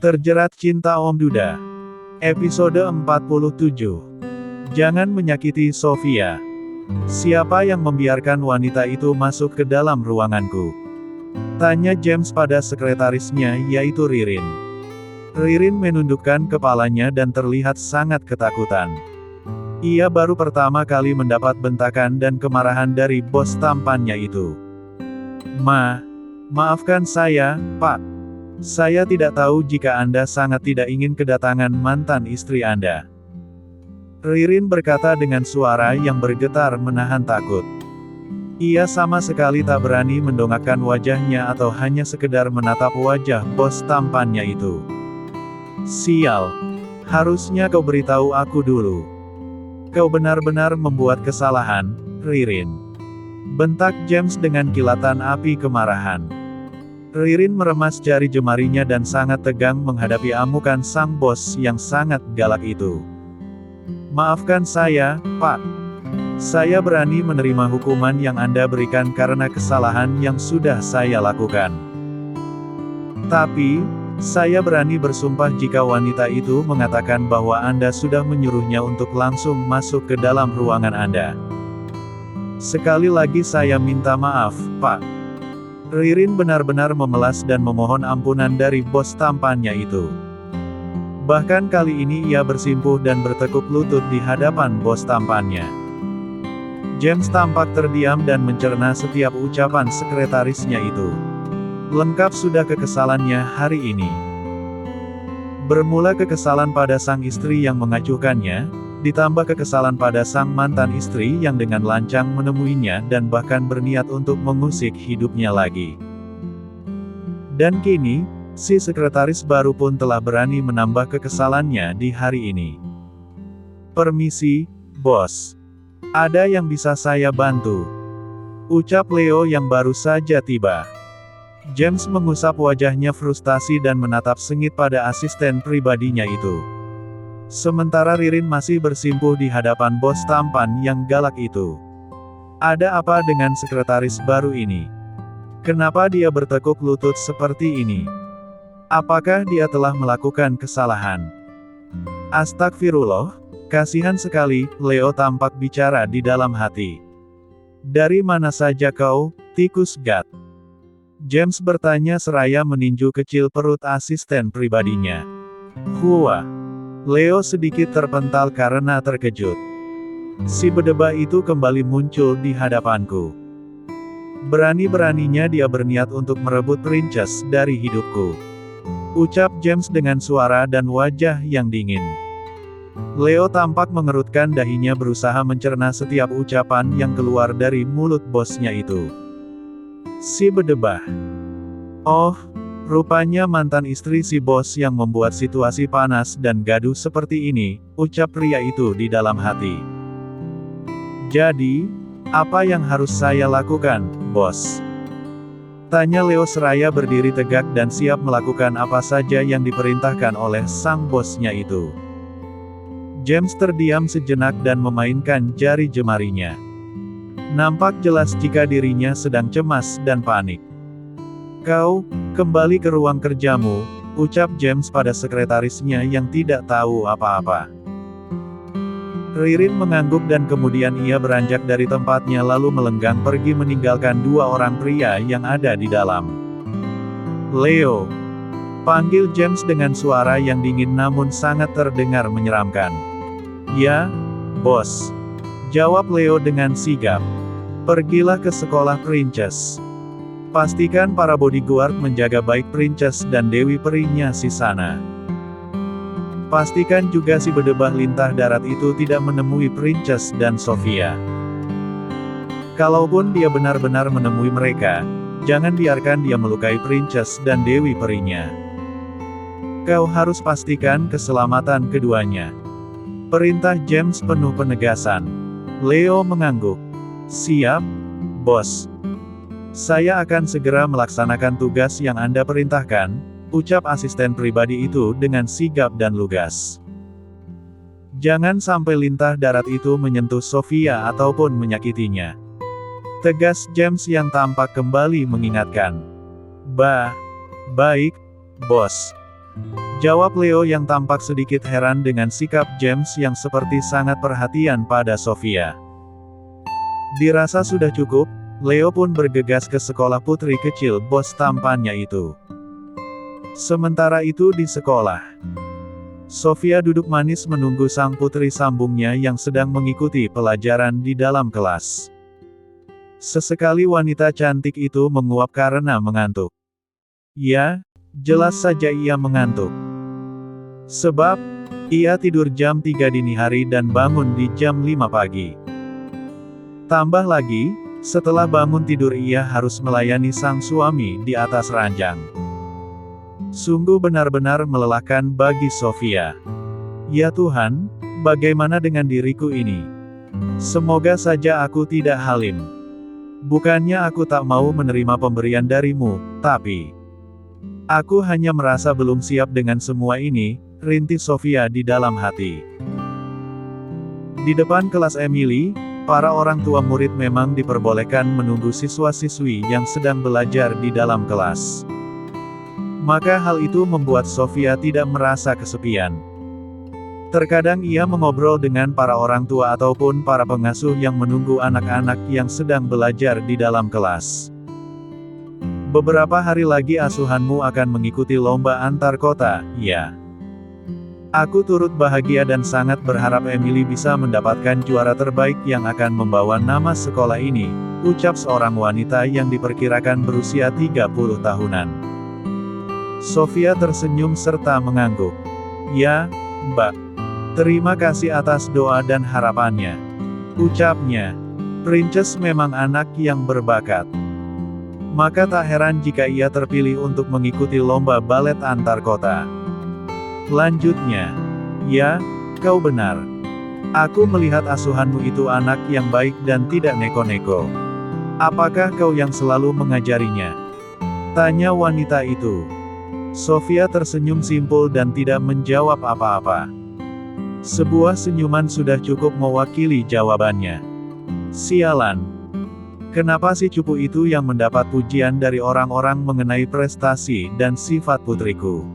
Terjerat Cinta Om Duda. Episode 47. Jangan menyakiti Sofia. Siapa yang membiarkan wanita itu masuk ke dalam ruanganku? Tanya James pada sekretarisnya, yaitu Ririn. Ririn menundukkan kepalanya dan terlihat sangat ketakutan. Ia baru pertama kali mendapat bentakan dan kemarahan dari bos tampannya itu. Maafkan saya, Pak. Saya tidak tahu jika Anda sangat tidak ingin kedatangan mantan istri Anda. Ririn berkata dengan suara yang bergetar menahan takut. Ia sama sekali tak berani mendongakkan wajahnya atau hanya sekedar menatap wajah bos tampannya itu. Sial. Harusnya kau beritahu aku dulu. Kau benar-benar membuat kesalahan, Ririn. Bentak James dengan kilatan api kemarahan. Ririn meremas jari jemarinya dan sangat tegang menghadapi amukan sang bos yang sangat galak itu. Maafkan saya, Pak. Saya berani menerima hukuman yang Anda berikan karena kesalahan yang sudah saya lakukan. Tapi, saya berani bersumpah jika wanita itu mengatakan bahwa Anda sudah menyuruhnya untuk langsung masuk ke dalam ruangan Anda. Sekali lagi saya minta maaf, Pak. Ririn benar-benar memelas dan memohon ampunan dari bos tampannya itu. Bahkan kali ini ia bersimpuh dan bertekuk lutut di hadapan bos tampannya. James tampak terdiam dan mencerna setiap ucapan sekretarisnya itu. Lengkap sudah kekesalannya hari ini. Bermula kekesalan pada sang istri yang mengacuhkannya, ditambah kekesalan pada sang mantan istri yang dengan lancang menemuinya dan bahkan berniat untuk mengusik hidupnya lagi. Dan kini, si sekretaris baru pun telah berani menambah kekesalannya di hari ini. Permisi, bos. Ada yang bisa saya bantu? Ucap Leo yang baru saja tiba. James mengusap wajahnya frustasi dan menatap sengit pada asisten pribadinya itu. Sementara Ririn masih bersimpuh di hadapan bos tampan yang galak itu. Ada apa dengan sekretaris baru ini? Kenapa dia bertekuk lutut seperti ini? Apakah dia telah melakukan kesalahan? Astagfirullah, kasihan sekali, Leo tampak bicara di dalam hati. Dari mana saja kau, tikus gat? James bertanya seraya meninju kecil perut asisten pribadinya. Hua. Leo sedikit terpental karena terkejut. Si bedebah itu kembali muncul di hadapanku. Berani-beraninya dia berniat untuk merebut princess dari hidupku. Ucap James dengan suara dan wajah yang dingin. Leo tampak mengerutkan dahinya berusaha mencerna setiap ucapan yang keluar dari mulut bosnya itu. Si bedebah. Oh, rupanya mantan istri si bos yang membuat situasi panas dan gaduh seperti ini, ucap pria itu di dalam hati. Jadi, apa yang harus saya lakukan, bos? Tanya Leo seraya berdiri tegak dan siap melakukan apa saja yang diperintahkan oleh sang bosnya itu. James terdiam sejenak dan memainkan jari jemarinya. Nampak jelas jika dirinya sedang cemas dan panik. Kau, kembali ke ruang kerjamu, ucap James pada sekretarisnya yang tidak tahu apa-apa. Ririn mengangguk dan kemudian ia beranjak dari tempatnya lalu melenggang pergi meninggalkan dua orang pria yang ada di dalam. Leo. Panggil James dengan suara yang dingin namun sangat terdengar menyeramkan. Ya, bos. Jawab Leo dengan sigap. Pergilah ke sekolah princess. Pastikan para bodyguard menjaga baik princess dan dewi perinya si sana. Pastikan juga si bedebah lintah darat itu tidak menemui princess dan Sofia. Kalaupun dia benar-benar menemui mereka, jangan biarkan dia melukai princess dan dewi perinya. Kau harus pastikan keselamatan keduanya. Perintah James penuh penegasan. Leo mengangguk. Siap, bos. Saya akan segera melaksanakan tugas yang Anda perintahkan, ucap asisten pribadi itu dengan sigap dan lugas. Jangan sampai lintah darat itu menyentuh Sofia ataupun menyakitinya. Tegas James yang tampak kembali mengingatkan. Baik, bos. Jawab Leo yang tampak sedikit heran dengan sikap James yang seperti sangat perhatian pada Sofia. Dirasa sudah cukup, Leo pun bergegas ke sekolah putri kecil bos tampannya itu. Sementara itu di sekolah, Sofia duduk manis menunggu sang putri sambungnya yang sedang mengikuti pelajaran di dalam kelas. Sesekali wanita cantik itu menguap karena mengantuk. Ya, jelas saja ia mengantuk. Sebab, ia tidur jam 3 dini hari dan bangun di jam 5 pagi. Tambah lagi, setelah bangun tidur ia harus melayani sang suami di atas ranjang. Sungguh benar-benar melelahkan bagi Sofia. Ya Tuhan, bagaimana dengan diriku ini? Semoga saja aku tidak halim. Bukannya aku tak mau menerima pemberian darimu, tapi aku hanya merasa belum siap dengan semua ini, rintik Sofia di dalam hati. Di depan kelas Emily, para orang tua murid memang diperbolehkan menunggu siswa-siswi yang sedang belajar di dalam kelas. Maka hal itu membuat Sofia tidak merasa kesepian. Terkadang ia mengobrol dengan para orang tua ataupun para pengasuh yang menunggu anak-anak yang sedang belajar di dalam kelas. Beberapa hari lagi asuhanmu akan mengikuti lomba antar kota, ya. Aku turut bahagia dan sangat berharap Emily bisa mendapatkan juara terbaik yang akan membawa nama sekolah ini, ucap seorang wanita yang diperkirakan berusia 30 tahunan. Sofia tersenyum serta mengangguk. Ya, Mbak. Terima kasih atas doa dan harapannya, ucapnya. Princess memang anak yang berbakat. Maka tak heran jika ia terpilih untuk mengikuti lomba balet antar kota. Lanjutnya, ya, kau benar. Aku melihat asuhanmu itu anak yang baik dan tidak neko-neko. Apakah kau yang selalu mengajarinya? Tanya wanita itu. Sofia tersenyum simpul dan tidak menjawab apa-apa. Sebuah senyuman sudah cukup mewakili jawabannya. Sialan. Kenapa si cupu itu yang mendapat pujian dari orang-orang mengenai prestasi dan sifat putriku?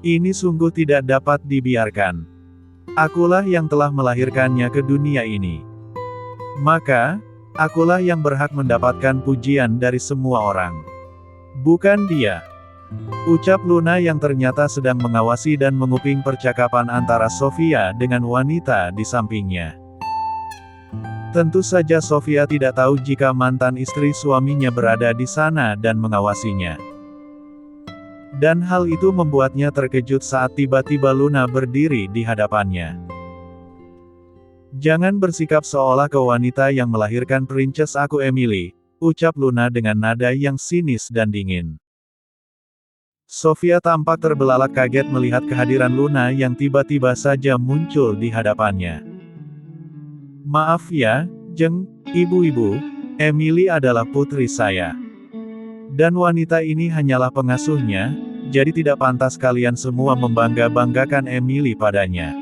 Ini sungguh tidak dapat dibiarkan. Akulah yang telah melahirkannya ke dunia ini. Maka, akulah yang berhak mendapatkan pujian dari semua orang. Bukan dia. Ucap Luna yang ternyata sedang mengawasi dan menguping percakapan antara Sofia dengan wanita di sampingnya. Tentu saja Sofia tidak tahu jika mantan istri suaminya berada di sana dan mengawasinya. Dan hal itu membuatnya terkejut saat tiba-tiba Luna berdiri di hadapannya. Jangan bersikap seolah kau wanita yang melahirkan Princess aku Emily, ucap Luna dengan nada yang sinis dan dingin. Sofia tampak terbelalak kaget melihat kehadiran Luna yang tiba-tiba saja muncul di hadapannya. Maaf ya, Jeng, ibu-ibu, Emily adalah putri saya. Dan wanita ini hanyalah pengasuhnya, jadi tidak pantas kalian semua membangga-banggakan Emily padanya.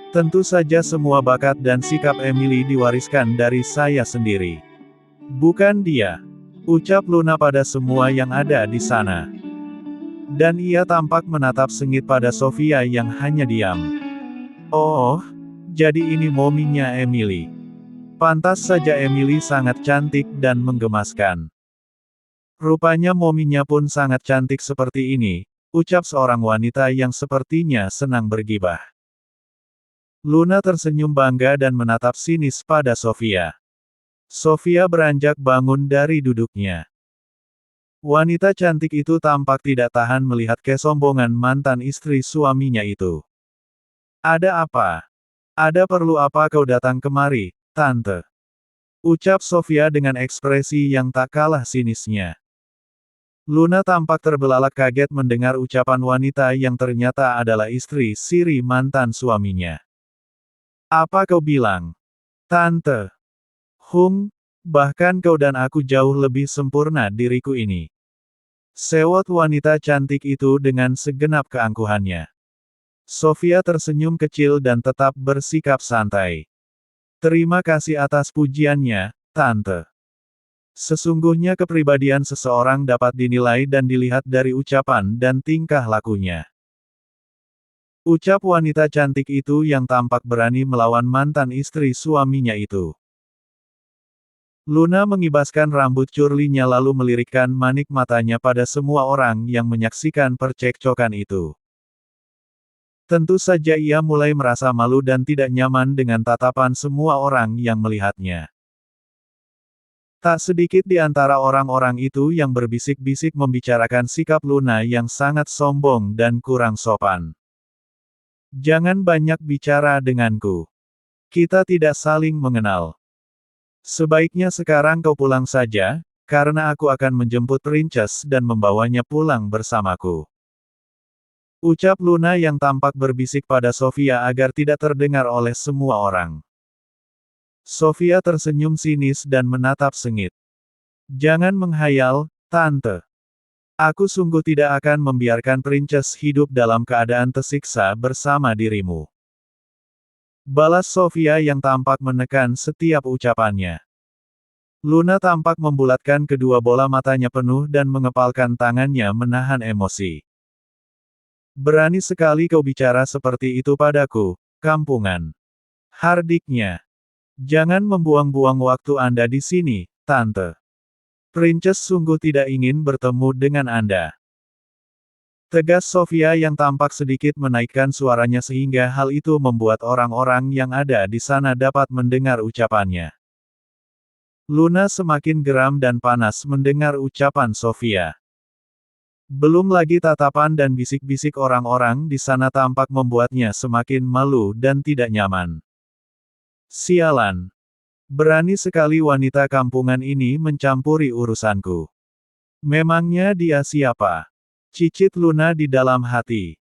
Tentu saja semua bakat dan sikap Emily diwariskan dari saya sendiri. Bukan dia. Ucap Luna pada semua yang ada di sana. Dan ia tampak menatap sengit pada Sofia yang hanya diam. Oh, jadi ini mominya Emily. Pantas saja Emily sangat cantik dan menggemaskan. Rupanya mominya pun sangat cantik seperti ini, ucap seorang wanita yang sepertinya senang bergibah. Luna tersenyum bangga dan menatap sinis pada Sofia. Sofia beranjak bangun dari duduknya. Wanita cantik itu tampak tidak tahan melihat kesombongan mantan istri suaminya itu. Ada apa? Ada perlu apa kau datang kemari, Tante? Ucap Sofia dengan ekspresi yang tak kalah sinisnya. Luna tampak terbelalak kaget mendengar ucapan wanita yang ternyata adalah istri siri mantan suaminya. Apa kau bilang? Tante. Bahkan kau dan aku jauh lebih sempurna diriku ini. Sewot wanita cantik itu dengan segenap keangkuhannya. Sofia tersenyum kecil dan tetap bersikap santai. Terima kasih atas pujiannya, Tante. Sesungguhnya kepribadian seseorang dapat dinilai dan dilihat dari ucapan dan tingkah lakunya. Ucap wanita cantik itu yang tampak berani melawan mantan istri suaminya itu. Luna mengibaskan rambut curlinya lalu melirikkan manik matanya pada semua orang yang menyaksikan percekcokan itu. Tentu saja ia mulai merasa malu dan tidak nyaman dengan tatapan semua orang yang melihatnya. Tak sedikit di antara orang-orang itu yang berbisik-bisik membicarakan sikap Luna yang sangat sombong dan kurang sopan. Jangan banyak bicara denganku. Kita tidak saling mengenal. Sebaiknya sekarang kau pulang saja, karena aku akan menjemput Princess dan membawanya pulang bersamaku. Ucap Luna yang tampak berbisik pada Sofia agar tidak terdengar oleh semua orang. Sofia tersenyum sinis dan menatap sengit. Jangan menghayal, Tante. Aku sungguh tidak akan membiarkan Princess hidup dalam keadaan tersiksa bersama dirimu. Balas Sofia yang tampak menekan setiap ucapannya. Luna tampak membulatkan kedua bola matanya penuh dan mengepalkan tangannya menahan emosi. Berani sekali kau bicara seperti itu padaku, kampungan. Hardiknya. Jangan membuang-buang waktu Anda di sini, Tante. Princess sungguh tidak ingin bertemu dengan Anda. Tegas Sofia yang tampak sedikit menaikkan suaranya sehingga hal itu membuat orang-orang yang ada di sana dapat mendengar ucapannya. Luna semakin geram dan panas mendengar ucapan Sofia. Belum lagi tatapan dan bisik-bisik orang-orang di sana tampak membuatnya semakin malu dan tidak nyaman. Sialan. Berani sekali wanita kampungan ini mencampuri urusanku. Memangnya dia siapa? Cicit Luna di dalam hati.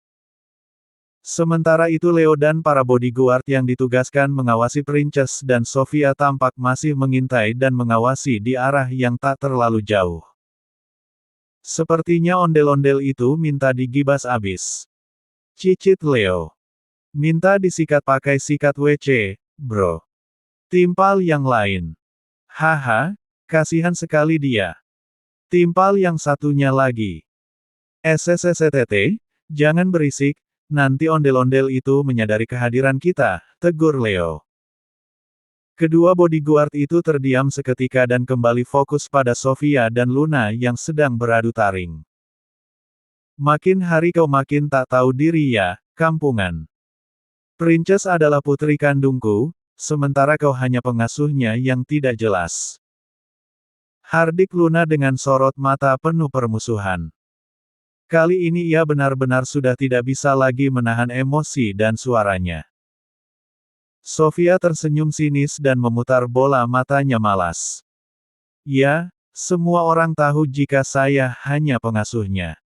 Sementara itu Leo dan para bodyguard yang ditugaskan mengawasi Princess dan Sofia tampak masih mengintai dan mengawasi di arah yang tak terlalu jauh. Sepertinya ondel-ondel itu minta digibas abis. Cicit Leo. Minta disikat pakai sikat WC, bro. Timpal yang lain. Haha, kasihan sekali dia. Timpal yang satunya lagi. SSSTT, jangan berisik, nanti ondel-ondel itu menyadari kehadiran kita, tegur Leo. Kedua bodyguard itu terdiam seketika dan kembali fokus pada Sofia dan Luna yang sedang beradu taring. Makin hari kau makin tak tahu diri ya, kampungan. Princess adalah putri kandungku, sementara kau hanya pengasuhnya yang tidak jelas. Hardik Luna dengan sorot mata penuh permusuhan. Kali ini ia benar-benar sudah tidak bisa lagi menahan emosi dan suaranya. Sofia tersenyum sinis dan memutar bola matanya malas. Ya, semua orang tahu jika saya hanya pengasuhnya.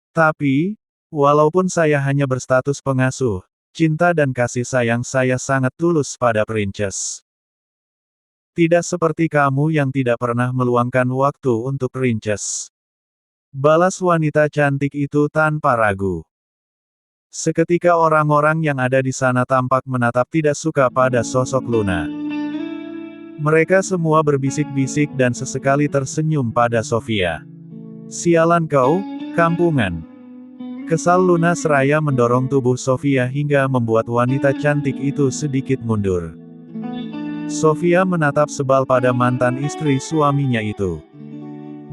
Tapi, walaupun saya hanya berstatus pengasuh, cinta dan kasih sayang saya sangat tulus pada Princess. Tidak seperti kamu yang tidak pernah meluangkan waktu untuk Princess. Balas wanita cantik itu tanpa ragu. Seketika orang-orang yang ada di sana tampak menatap tidak suka pada sosok Luna. Mereka semua berbisik-bisik dan sesekali tersenyum pada Sofia. Sialan kau, kampungan. Kesal Luna seraya mendorong tubuh Sofia hingga membuat wanita cantik itu sedikit mundur. Sofia menatap sebal pada mantan istri suaminya itu.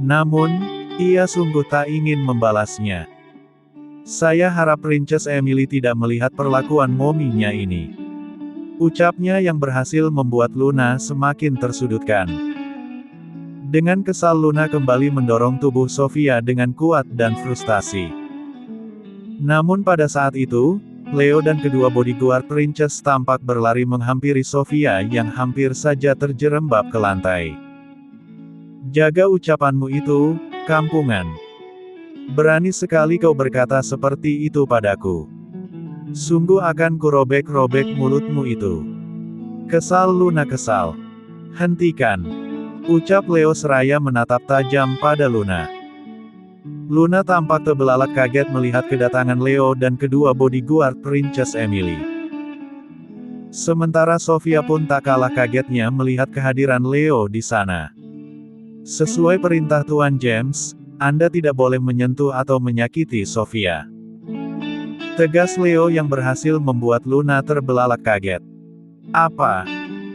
Namun, ia sungguh tak ingin membalasnya. Saya harap Princess Emily tidak melihat perlakuan mominya ini. Ucapnya yang berhasil membuat Luna semakin tersudutkan. Dengan kesal Luna kembali mendorong tubuh Sofia dengan kuat dan frustasi. Namun pada saat itu, Leo dan kedua bodyguard Princess tampak berlari menghampiri Sofia yang hampir saja terjerembab ke lantai. Jaga ucapanmu itu, kampungan. Berani sekali kau berkata seperti itu padaku. Sungguh akan kurobek-robek mulutmu itu. Kesal Luna kesal. Hentikan. Ucap Leo seraya menatap tajam pada Luna. Luna tampak terbelalak kaget melihat kedatangan Leo dan kedua bodyguard Princess Emily. Sementara Sofia pun tak kalah kagetnya melihat kehadiran Leo di sana. Sesuai perintah Tuan James, Anda tidak boleh menyentuh atau menyakiti Sofia. Tegas Leo yang berhasil membuat Luna terbelalak kaget. Apa?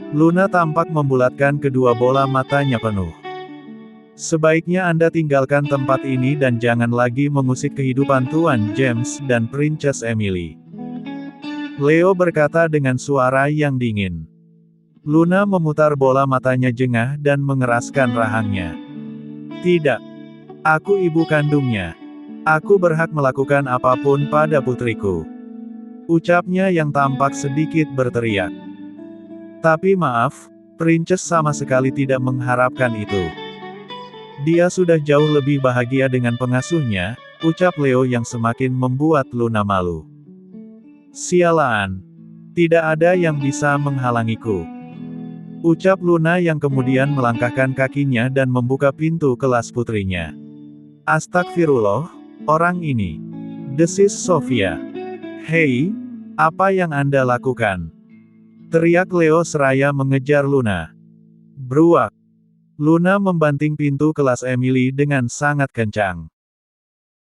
Luna tampak membulatkan kedua bola matanya penuh. Sebaiknya Anda tinggalkan tempat ini dan jangan lagi mengusik kehidupan Tuan James dan Princess Emily. Leo berkata dengan suara yang dingin. Luna memutar bola matanya jengah dan mengeraskan rahangnya. Tidak. Aku ibu kandungnya. Aku berhak melakukan apapun pada putriku. Ucapnya yang tampak sedikit berteriak. Tapi maaf, Princess sama sekali tidak mengharapkan itu. Dia sudah jauh lebih bahagia dengan pengasuhnya, ucap Leo yang semakin membuat Luna malu. Sialan. Tidak ada yang bisa menghalangiku. Ucap Luna yang kemudian melangkahkan kakinya dan membuka pintu kelas putrinya. Astagfirullah, orang ini. Desis Sofia. Hei, apa yang Anda lakukan? Teriak Leo seraya mengejar Luna. Beruak. Luna membanting pintu kelas Emily dengan sangat kencang.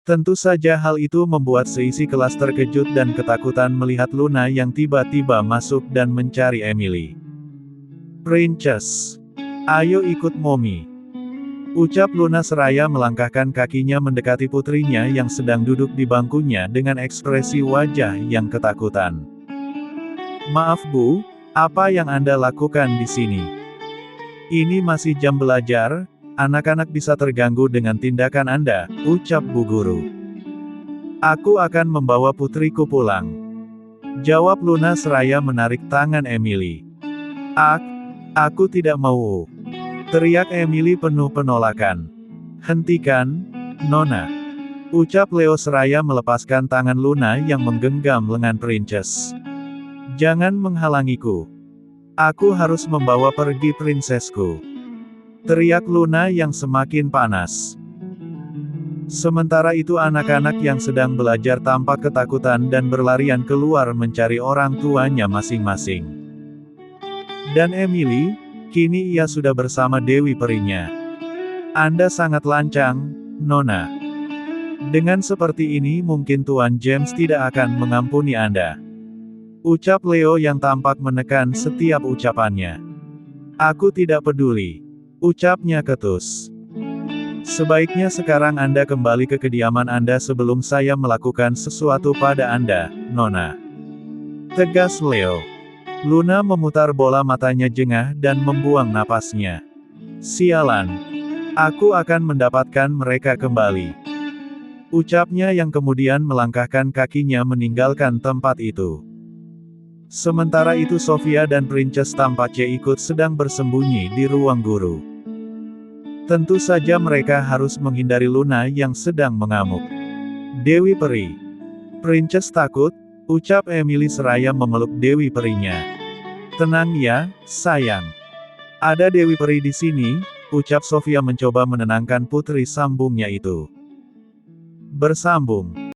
Tentu saja hal itu membuat seisi kelas terkejut dan ketakutan melihat Luna yang tiba-tiba masuk dan mencari Emily. Princess, ayo ikut Mommy. Ucap Luna seraya melangkahkan kakinya mendekati putrinya yang sedang duduk di bangkunya dengan ekspresi wajah yang ketakutan. Maaf Bu, apa yang Anda lakukan di sini? Ini masih jam belajar, anak-anak bisa terganggu dengan tindakan Anda, ucap Bu Guru. Aku akan membawa putriku pulang. Jawab Luna seraya menarik tangan Emily. Aku tidak mau. Teriak Emily penuh penolakan. Hentikan, Nona. Ucap Leo seraya melepaskan tangan Luna yang menggenggam lengan Princess. Jangan menghalangiku. Aku harus membawa pergi prinsesku. Teriak Luna yang semakin panas. Sementara itu anak-anak yang sedang belajar tampak ketakutan dan berlarian keluar mencari orang tuanya masing-masing. Dan Emily, kini ia sudah bersama Dewi Perinya. Anda sangat lancang, Nona. Dengan seperti ini mungkin Tuan James tidak akan mengampuni Anda. Ucap Leo yang tampak menekan setiap ucapannya. Aku tidak peduli. Ucapnya ketus. Sebaiknya sekarang Anda kembali ke kediaman Anda sebelum saya melakukan sesuatu pada Anda, Nona. Tegas Leo. Luna memutar bola matanya jengah dan membuang napasnya. Sialan. Aku akan mendapatkan mereka kembali. Ucapnya yang kemudian melangkahkan kakinya meninggalkan tempat itu. Sementara itu Sofia dan Princess tampaknya ikut sedang bersembunyi di ruang guru. Tentu saja mereka harus menghindari Luna yang sedang mengamuk. Dewi Peri. Princess takut, ucap Emily seraya memeluk Dewi Perinya. Tenang ya, sayang. Ada Dewi Peri di sini, ucap Sofia mencoba menenangkan putri sambungnya itu. Bersambung.